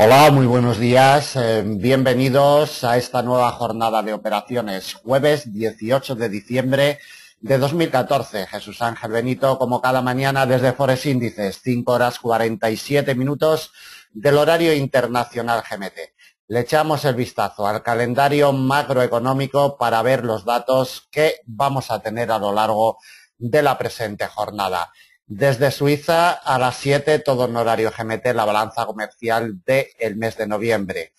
Hola, muy buenos días. Bienvenidos a esta nueva jornada de operaciones. Jueves 18 de diciembre de 2014. Jesús Ángel Benito, como cada mañana desde Forex Índices, 5 horas 47 minutos del horario internacional GMT. Le echamos el vistazo al calendario macroeconómico para ver los datos que vamos a tener a lo largo de la presente jornada. Desde Suiza a las 7, todo en horario GMT, la balanza comercial del mes de noviembre.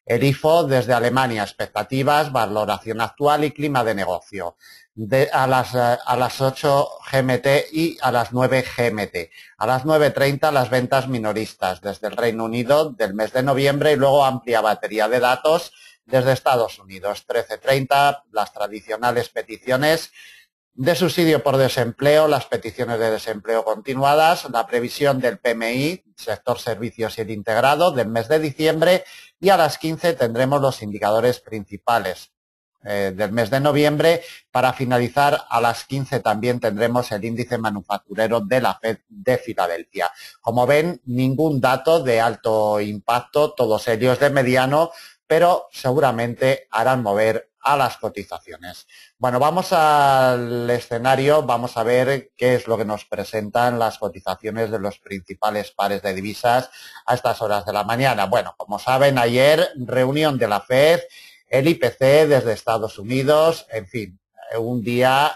El IFO desde Alemania, expectativas, valoración actual y clima de negocio. A las 8 GMT y a las 9 GMT. A las 9:30 las ventas minoristas desde el Reino Unido del mes de noviembre y luego amplia batería de datos desde Estados Unidos. 13:30 las tradicionales peticiones de subsidio por desempleo, las peticiones de desempleo continuadas, la previsión del PMI, sector servicios y el integrado, del mes de diciembre, y a las 15 tendremos los indicadores principales del mes de noviembre. Para finalizar, a las 15 también tendremos el índice manufacturero de la FED de Filadelfia. Como ven, ningún dato de alto impacto, todos ellos de mediano, pero seguramente harán mover a las cotizaciones. Bueno, vamos al escenario, vamos a ver qué es lo que nos presentan las cotizaciones de los principales pares de divisas a estas horas de la mañana. Bueno, como saben, ayer reunión de la FED, el IPC desde Estados Unidos, en fin, un día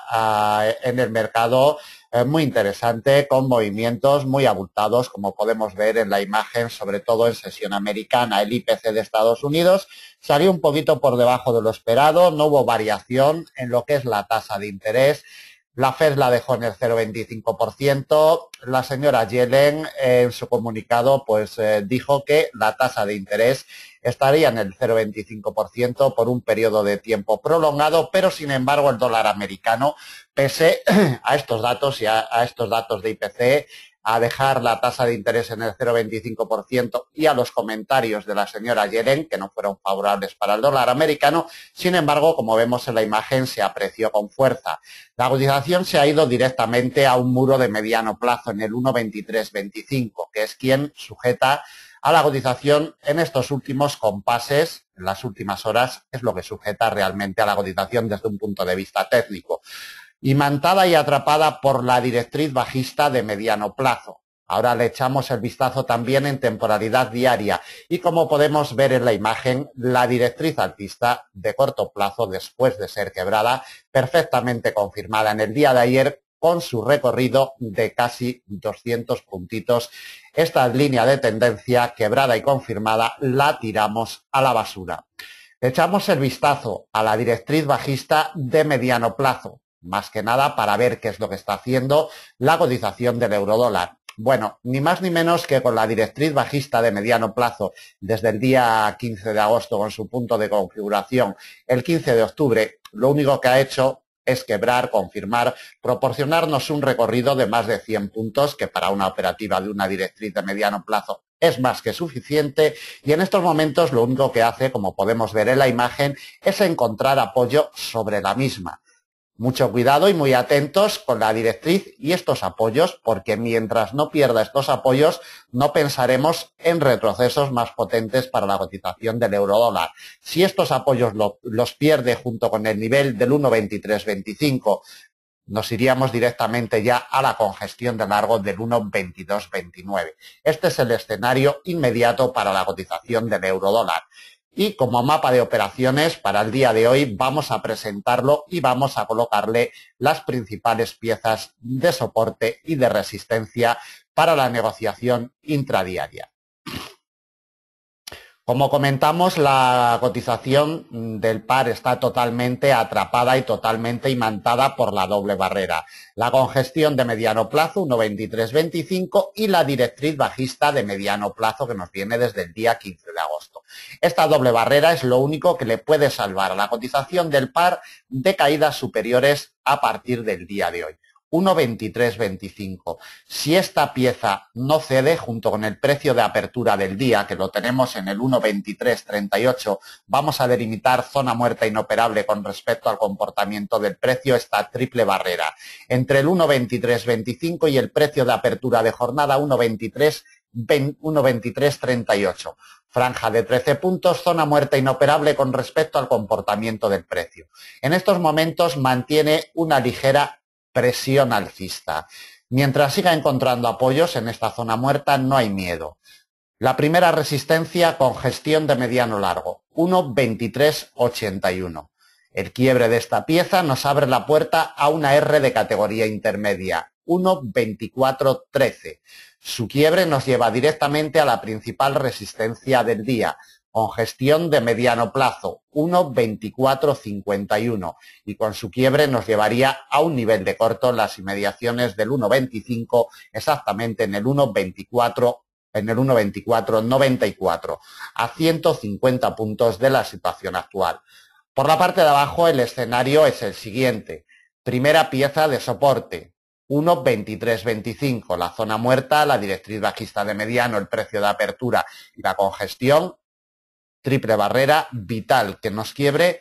en el mercado muy interesante, con movimientos muy abultados, como podemos ver en la imagen, sobre todo en sesión americana. El IPC de Estados Unidos salió un poquito por debajo de lo esperado, no hubo variación en lo que es la tasa de interés. La FED la dejó en el 0,25%. La señora Yellen en su comunicado dijo que la tasa de interés estaría en el 0,25% por un periodo de tiempo prolongado, pero sin embargo el dólar americano, pese a estos datos y a estos datos de IPC, a dejar la tasa de interés en el 0,25% y a los comentarios de la señora Yellen, que no fueron favorables para el dólar americano, sin embargo, como vemos en la imagen, se apreció con fuerza. La cotización se ha ido directamente a un muro de mediano plazo en el 1,2325, que es quien sujeta a la cotización en estos últimos compases, en las últimas horas, es lo que sujeta realmente a la cotización desde un punto de vista técnico. Imantada y atrapada por la directriz bajista de mediano plazo. Ahora le echamos el vistazo también en temporalidad diaria y, como podemos ver en la imagen, la directriz alcista de corto plazo, después de ser quebrada, perfectamente confirmada en el día de ayer con su recorrido de casi 200 puntitos. Esta línea de tendencia quebrada y confirmada la tiramos a la basura. Le echamos el vistazo a la directriz bajista de mediano plazo, más que nada para ver qué es lo que está haciendo la cotización del eurodólar. Bueno, ni más ni menos que con la directriz bajista de mediano plazo desde el día 15 de agosto con su punto de configuración el 15 de octubre, lo único que ha hecho es quebrar, confirmar, proporcionarnos un recorrido de más de 100 puntos, que para una operativa de una directriz de mediano plazo es más que suficiente, y en estos momentos lo único que hace, como podemos ver en la imagen, es encontrar apoyo sobre la misma. Mucho cuidado y muy atentos con la directriz y estos apoyos, porque mientras no pierda estos apoyos, no pensaremos en retrocesos más potentes para la cotización del eurodólar. Si estos apoyos los pierde junto con el nivel del 1,2325, nos iríamos directamente ya a la congestión de largo del 1,2229. Este es el escenario inmediato para la cotización del eurodólar. Y como mapa de operaciones para el día de hoy vamos a presentarlo y vamos a colocarle las principales piezas de soporte y de resistencia para la negociación intradiaria. Como comentamos, la cotización del par está totalmente atrapada y totalmente imantada por la doble barrera. La congestión de mediano plazo, 1,2325, y la directriz bajista de mediano plazo que nos viene desde el día 15 de agosto. Esta doble barrera es lo único que le puede salvar a la cotización del par de caídas superiores a partir del día de hoy. 1,2325. Si esta pieza no cede junto con el precio de apertura del día, que lo tenemos en el 1,2338, vamos a delimitar zona muerta inoperable con respecto al comportamiento del precio, esta triple barrera entre el 1,2325 y el precio de apertura de jornada 1,23 1,2338. Franja de 13 puntos, zona muerta inoperable con respecto al comportamiento del precio. En estos momentos mantiene una ligera presión alcista. Mientras siga encontrando apoyos en esta zona muerta, no hay miedo. La primera resistencia, congestión de mediano largo, 1,2381. El quiebre de esta pieza nos abre la puerta a una R de categoría intermedia, 1,2413. Su quiebre nos lleva directamente a la principal resistencia del día, congestión de mediano plazo, 1,2451. Y con su quiebre nos llevaría a un nivel de corto en las inmediaciones del 1,25, exactamente en el 1,2494, a 150 puntos de la situación actual. Por la parte de abajo el escenario es el siguiente. Primera pieza de soporte, 1,2325, la zona muerta, la directriz bajista de mediano, el precio de apertura y la congestión. Triple barrera vital que nos quiebre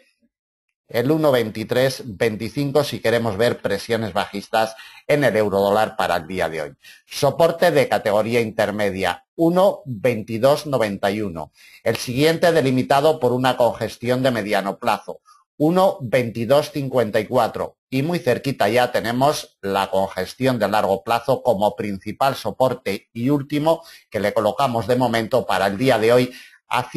el 1,2325 si queremos ver presiones bajistas en el euro dólar para el día de hoy. Soporte de categoría intermedia, 1,2291. El siguiente delimitado por una congestión de mediano plazo, 1,2254. Y muy cerquita ya tenemos la congestión de largo plazo como principal soporte y último que le colocamos de momento para el día de hoy a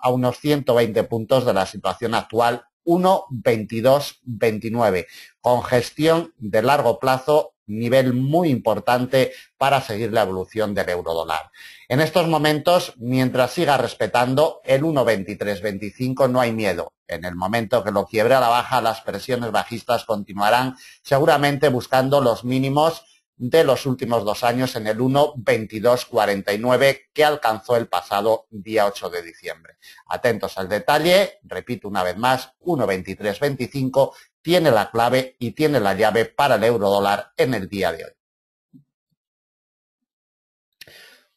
unos 120 puntos de la situación actual, 1,2229. Congestión de largo plazo, nivel muy importante para seguir la evolución del euro dólar. En estos momentos, mientras siga respetando el 1,2325, no hay miedo. En el momento que lo quiebre a la baja, las presiones bajistas continuarán seguramente buscando los mínimos de los últimos 2 años en el 1,2249 que alcanzó el pasado día 8 de diciembre. Atentos al detalle, repito una vez más, 1,2325 tiene la clave y tiene la llave para el euro dólar en el día de hoy.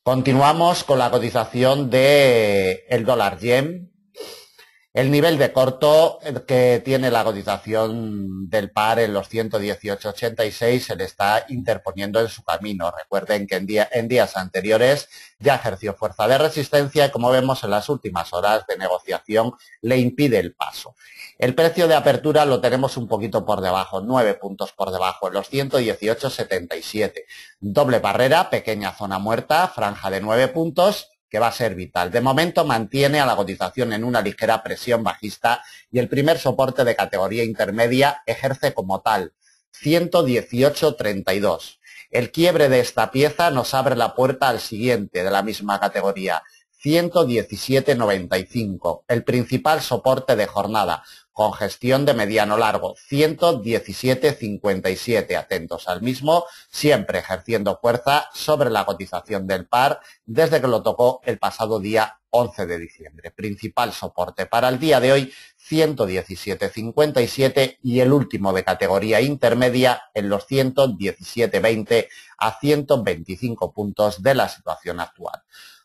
Continuamos con la cotización del dólar yen. El nivel de corto que tiene la cotización del par en los 118,86 se le está interponiendo en su camino. Recuerden que en días anteriores ya ejerció fuerza de resistencia y, como vemos, en las últimas horas de negociación le impide el paso. El precio de apertura lo tenemos un poquito por debajo, 9 puntos por debajo, en los 118,77. Doble barrera, pequeña zona muerta, franja de 9 puntos, que va a ser vital. De momento mantiene a la cotización en una ligera presión bajista y el primer soporte de categoría intermedia ejerce como tal, 118,32. El quiebre de esta pieza nos abre la puerta al siguiente de la misma categoría, 117,95. El principal soporte de jornada, congestión de mediano largo, 117,57. Atentos al mismo, siempre ejerciendo fuerza sobre la cotización del par desde que lo tocó el pasado día 11 de diciembre. Principal soporte para el día de hoy, 117,57 y el último de categoría intermedia en los 117,20 a 125 puntos de la situación actual.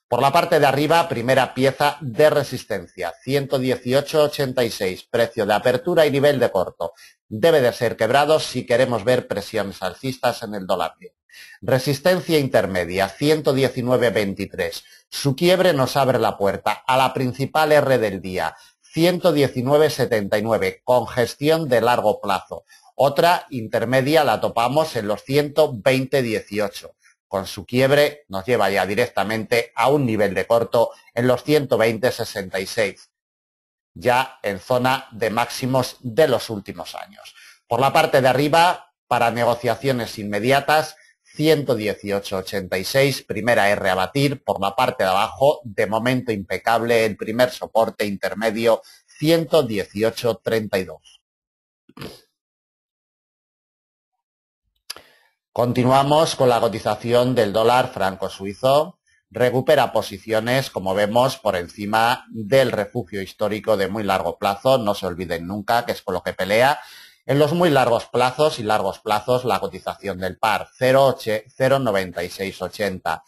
Por la parte de arriba, primera pieza de resistencia, 118,86, precio de apertura y nivel de corto. Debe de ser quebrado si queremos ver presiones alcistas en el dólar yen. Resistencia intermedia, 119,23. Su quiebre nos abre la puerta a la principal R del día, 119,79, congestión de largo plazo. Otra intermedia la topamos en los 120,18. Con su quiebre nos lleva ya directamente a un nivel de corto en los 120,66, ya en zona de máximos de los últimos años. Por la parte de arriba, para negociaciones inmediatas, 118,86, primera R a batir. Por la parte de abajo, de momento impecable, el primer soporte intermedio, 118,32. Continuamos con la cotización del dólar franco suizo. Recupera posiciones, como vemos, por encima del refugio histórico de muy largo plazo. No se olviden nunca que es por lo que pelea. En los muy largos plazos y largos plazos, la cotización del par, 0,9680.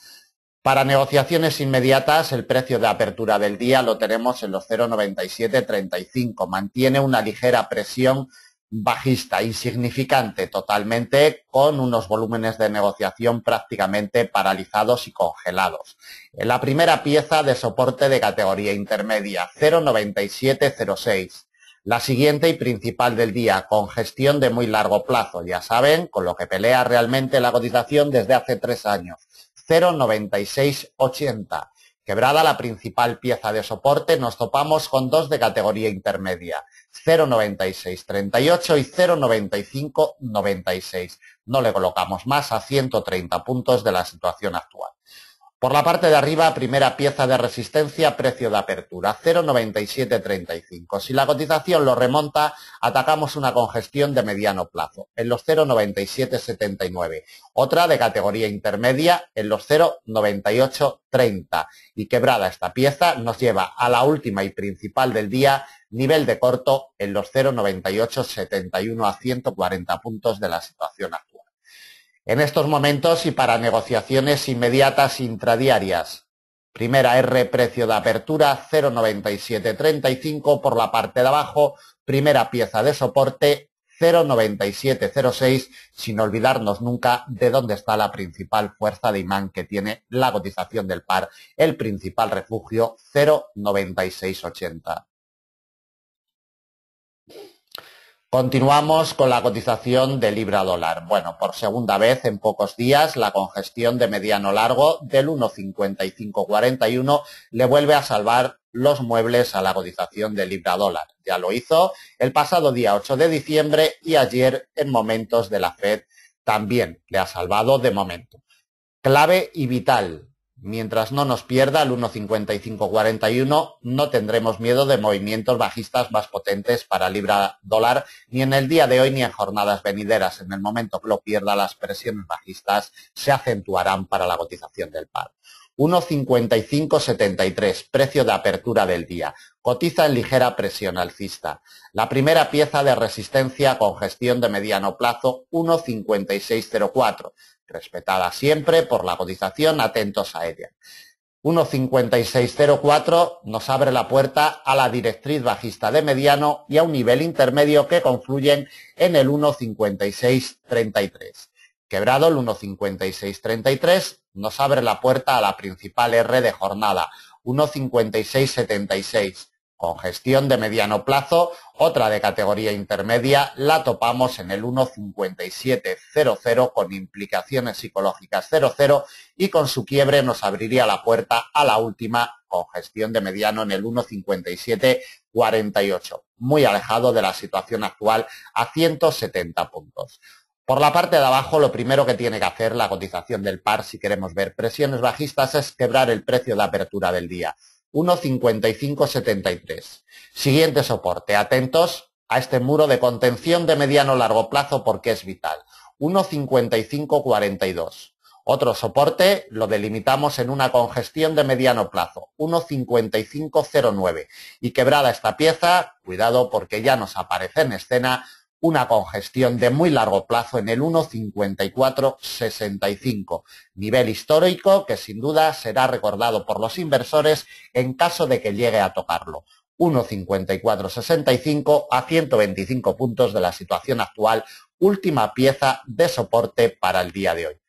Para negociaciones inmediatas, el precio de apertura del día lo tenemos en los 0,9735. Mantiene una ligera presión bajista, insignificante totalmente, con unos volúmenes de negociación prácticamente paralizados y congelados. En la primera pieza de soporte de categoría intermedia, 0,9706. La siguiente y principal del día, con gestión de muy largo plazo, ya saben, con lo que pelea realmente la cotización desde hace 3 años, 0,9680. Quebrada la principal pieza de soporte, nos topamos con dos de categoría intermedia, 0,9638 y 0,9596. No le colocamos más a 130 puntos de la situación actual. Por la parte de arriba, primera pieza de resistencia, precio de apertura, 0,9735. Si la cotización lo remonta, atacamos una congestión de mediano plazo, en los 0,9779. Otra de categoría intermedia, en los 0,9830. Y quebrada esta pieza, nos lleva a la última y principal del día, nivel de corto, en los 0,9871 a 140 puntos de la situación actual. En estos momentos y para negociaciones inmediatas intradiarias. Primera R, precio de apertura, 0,9735 por la parte de abajo. Primera pieza de soporte, 0,9706, sin olvidarnos nunca de dónde está la principal fuerza de imán que tiene la cotización del par, el principal refugio, 0,9680. Continuamos con la cotización de libra dólar. Bueno, por segunda vez en pocos días, la congestión de mediano largo del 1,5541 le vuelve a salvar los muebles a la cotización de libra dólar. Ya lo hizo el pasado día 8 de diciembre y ayer en momentos de la Fed también le ha salvado de momento. Clave y vital. Mientras no nos pierda el 1,5541, no tendremos miedo de movimientos bajistas más potentes para libra dólar, ni en el día de hoy ni en jornadas venideras. En el momento que lo pierda, las presiones bajistas se acentuarán para la cotización del par. 1,5573, precio de apertura del día. Cotiza en ligera presión alcista. La primera pieza de resistencia con gestión de mediano plazo, 1,5604. Respetada siempre por la cotización, atentos a ella. 1,5604 nos abre la puerta a la directriz bajista de mediano y a un nivel intermedio que confluyen en el 1,5633. Quebrado el 1,5633 nos abre la puerta a la principal R de jornada, 1,5676. Con gestión de mediano plazo, otra de categoría intermedia, la topamos en el 1,5700 con implicaciones psicológicas 0,0 y con su quiebre nos abriría la puerta a la última con gestión de mediano en el 1,5748, muy alejado de la situación actual a 170 puntos. Por la parte de abajo, lo primero que tiene que hacer la cotización del par si queremos ver presiones bajistas es quebrar el precio de apertura del día. 1,5573. Siguiente soporte. Atentos a este muro de contención de mediano largo plazo porque es vital. 1,5542. Otro soporte lo delimitamos en una congestión de mediano plazo. 1,5509. Y quebrada esta pieza, cuidado porque ya nos aparece en escena una congestión de muy largo plazo en el 1,5465, nivel histórico que sin duda será recordado por los inversores en caso de que llegue a tocarlo. 1,5465 a 125 puntos de la situación actual, última pieza de soporte para el día de hoy.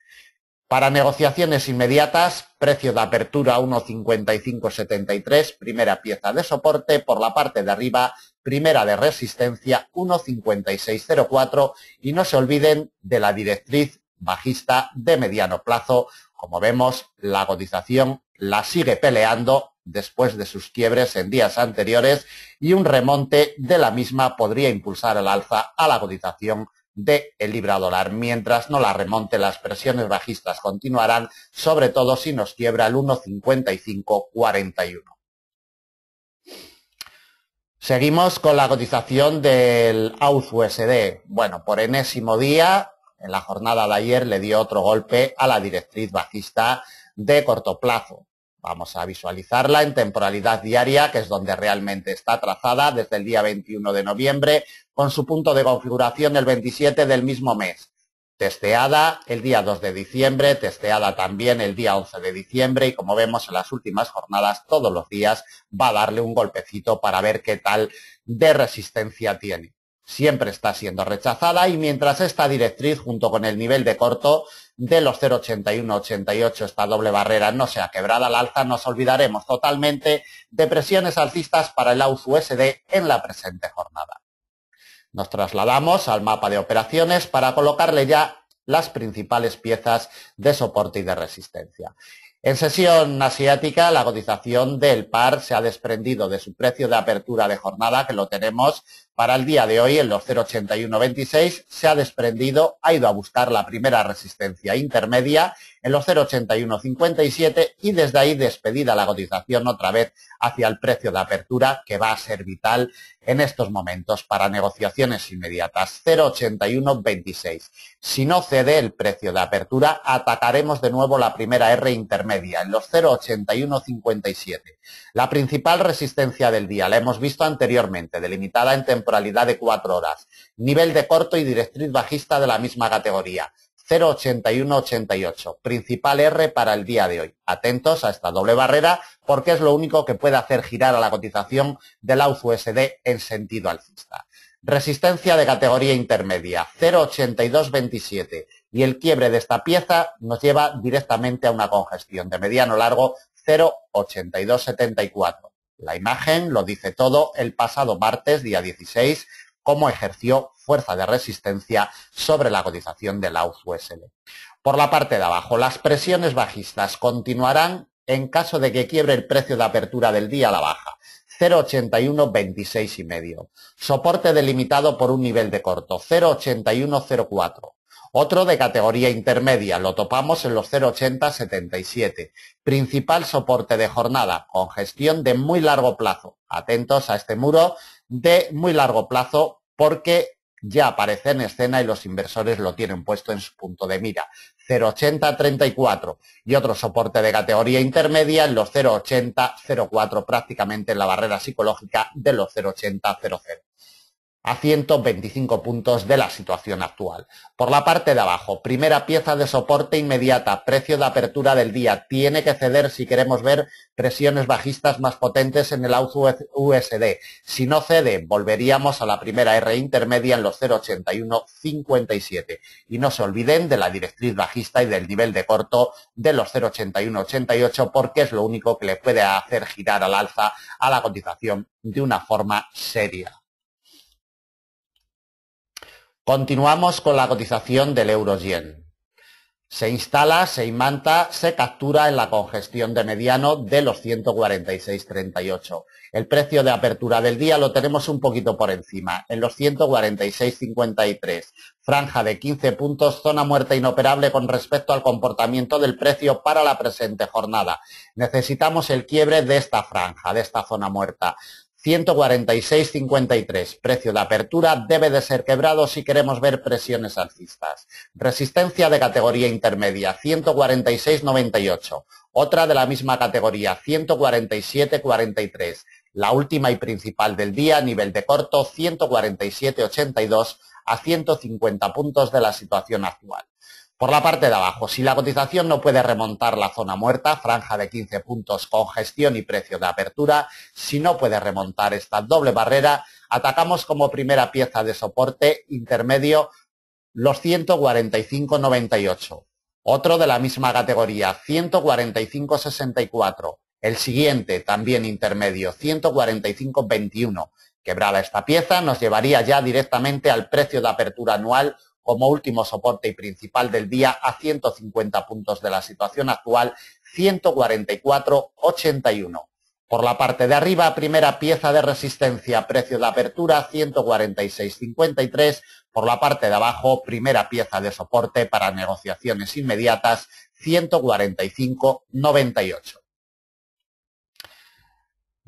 Para negociaciones inmediatas, precio de apertura 1,5573, primera pieza de soporte, por la parte de arriba, primera de resistencia 1,5604 y no se olviden de la directriz bajista de mediano plazo. Como vemos, la cotización la sigue peleando después de sus quiebres en días anteriores y un remonte de la misma podría impulsar al alza a la cotización de el libra dólar. Mientras no la remonte, las presiones bajistas continuarán, sobre todo si nos quiebra el 1,5541. Seguimos con la cotización del AUD-USD. Bueno, por enésimo día, en la jornada de ayer le dio otro golpe a la directriz bajista de corto plazo. Vamos a visualizarla en temporalidad diaria, que es donde realmente está trazada desde el día 21 de noviembre, con su punto de configuración el 27 del mismo mes. Testeada el día 2 de diciembre, testeada también el día 11 de diciembre y como vemos en las últimas jornadas, todos los días va a darle un golpecito para ver qué tal de resistencia tiene. siempre está siendo rechazada, y mientras esta directriz junto con el nivel de corto de los 0,81-88, esta doble barrera, no sea quebrada al alza, nos olvidaremos totalmente de presiones alcistas para el AUD-USD en la presente jornada. Nos trasladamos al mapa de operaciones para colocarle ya las principales piezas de soporte y de resistencia. En sesión asiática, la cotización del par se ha desprendido de su precio de apertura de jornada, que lo tenemos para el día de hoy en los 0,8126, se ha desprendido, ha ido a buscar la primera resistencia intermedia en los 0,8157 y desde ahí despedida la cotización otra vez hacia el precio de apertura, que va a ser vital en estos momentos para negociaciones inmediatas, 0,8126. Si no cede el precio de apertura, atacaremos de nuevo la primera R intermedia en los 0,8157. La principal resistencia del día la hemos visto anteriormente, delimitada en temporalidad de 4 horas. Nivel de corto y directriz bajista de la misma categoría, 0,8188. Principal R para el día de hoy. Atentos a esta doble barrera porque es lo único que puede hacer girar a la cotización del AUD-USD en sentido alcista. Resistencia de categoría intermedia, 0,8227. Y el quiebre de esta pieza nos lleva directamente a una congestión de mediano largo, 0,8274. La imagen lo dice todo el pasado martes, día 16, cómo ejerció fuerza de resistencia sobre la cotización del AUD-USD. Por la parte de abajo, las presiones bajistas continuarán en caso de que quiebre el precio de apertura del día a la baja, 0,8126,5. Soporte delimitado por un nivel de corto, 0,8104. Otro de categoría intermedia, lo topamos en los 0,8077. Principal soporte de jornada, congestión de muy largo plazo. Atentos a este muro de muy largo plazo porque ya aparece en escena y los inversores lo tienen puesto en su punto de mira. 0,8034 y otro soporte de categoría intermedia en los 0,8004, prácticamente en la barrera psicológica de los 0,8000. A 125 puntos de la situación actual. Por la parte de abajo, primera pieza de soporte inmediata, precio de apertura del día. Tiene que ceder si queremos ver presiones bajistas más potentes en el AUD-USD. Si no cede, volveríamos a la primera R intermedia en los 0,8157. Y no se olviden de la directriz bajista y del nivel de corto de los 0,8188 porque es lo único que le puede hacer girar al alza a la cotización de una forma seria. Continuamos con la cotización del euro-yen. Se instala, se imanta, se captura en la congestión de mediano de los 146,38. El precio de apertura del día lo tenemos un poquito por encima, en los 146,53. Franja de 15 puntos, zona muerta inoperable con respecto al comportamiento del precio para la presente jornada. Necesitamos el quiebre de esta franja, de esta zona muerta. 146,53. Precio de apertura debe de ser quebrado si queremos ver presiones alcistas. Resistencia de categoría intermedia, 146,98. Otra de la misma categoría, 147,43. La última y principal del día, nivel de corto, 147,82 a 150 puntos de la situación actual. Por la parte de abajo, si la cotización no puede remontar la zona muerta, franja de 15 puntos, congestión y precio de apertura, si no puede remontar esta doble barrera, atacamos como primera pieza de soporte intermedio los 145,98. Otro de la misma categoría, 145,64. El siguiente, también intermedio, 145,21. Quebrada esta pieza, nos llevaría ya directamente al precio de apertura anual como último soporte y principal del día a 150 puntos de la situación actual, 144,81. Por la parte de arriba, primera pieza de resistencia, precio de apertura 146,53. Por la parte de abajo, primera pieza de soporte para negociaciones inmediatas, 145,98.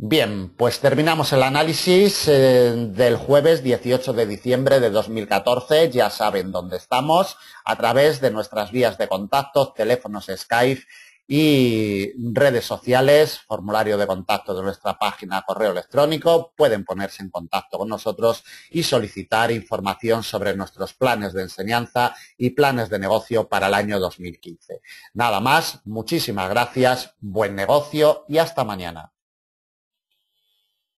Bien, pues terminamos el análisis del jueves 18 de diciembre de 2014. Ya saben dónde estamos, a través de nuestras vías de contacto, teléfonos Skype y redes sociales, formulario de contacto de nuestra página, correo electrónico. Pueden ponerse en contacto con nosotros y solicitar información sobre nuestros planes de enseñanza y planes de negocio para el año 2015. Nada más, muchísimas gracias, buen negocio y hasta mañana.